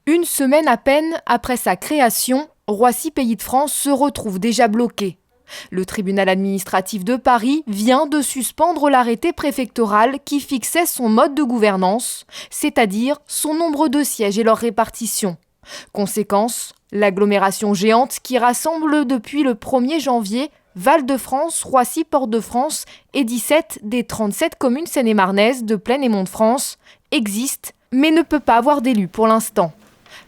Une semaine à peine après sa création, Roissy Pays de France se retrouve déjà bloqué. Le tribunal administratif de Paris vient de suspendre l'arrêté préfectoral qui fixait son mode de gouvernance, c'est-à-dire son nombre de sièges et leur répartition. Conséquence, l'agglomération géante qui rassemble depuis le 1er janvier Val-de-France, Roissy, Port-de-France et 17 des 37 communes seine-et-marnaises de Plaine et Mont-de-France existe, mais ne peut pas avoir d'élu pour l'instant.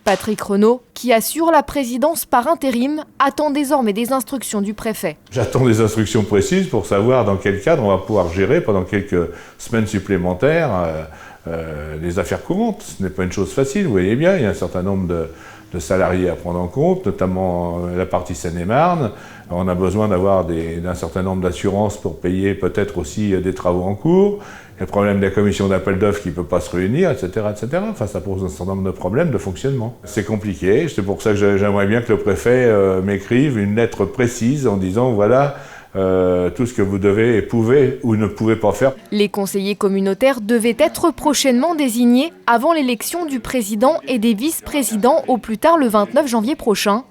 Patrick Renaud, qui assure la présidence par intérim, attend désormais des instructions du préfet. J'attends des instructions précises pour savoir dans quel cadre on va pouvoir gérer pendant quelques semaines supplémentaires les affaires courantes. Ce n'est pas une chose facile, vous voyez bien, il y a un certain nombre de salariés à prendre en compte, notamment la partie Seine-et-Marne. On a besoin d'avoir d'un certain nombre d'assurances pour payer peut-être aussi des travaux en cours. Il y a le problème de la commission d'appel d'offres qui ne peut pas se réunir, etc., etc. Enfin, ça pose un certain nombre de problèmes de fonctionnement. C'est compliqué, c'est pour ça que j'aimerais bien que le préfet m'écrive une lettre précise en disant voilà tout ce que vous devez et pouvez ou ne pouvez pas faire. Les conseillers communautaires devaient être prochainement désignés avant l'élection du président et des vice-présidents au plus tard le 29 janvier prochain.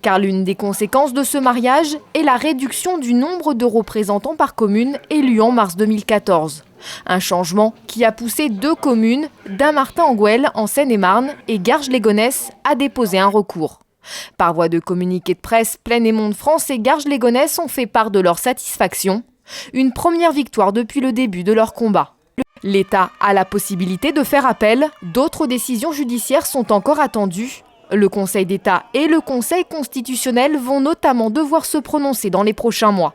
Car l'une des conséquences de ce mariage est la réduction du nombre de représentants par commune élus en mars 2014. Un changement qui a poussé 2 communes, Dammartin-en-Goële en Seine-et-Marne et Garges-lès-Gonesse, à déposer un recours. Par voie de communiqué de presse, Plaine et Mont-de-France et Garges-lès-Gonesse ont fait part de leur satisfaction. Une première victoire depuis le début de leur combat. L'État a la possibilité de faire appel. D'autres décisions judiciaires sont encore attendues. Le Conseil d'État et le Conseil constitutionnel vont notamment devoir se prononcer dans les prochains mois.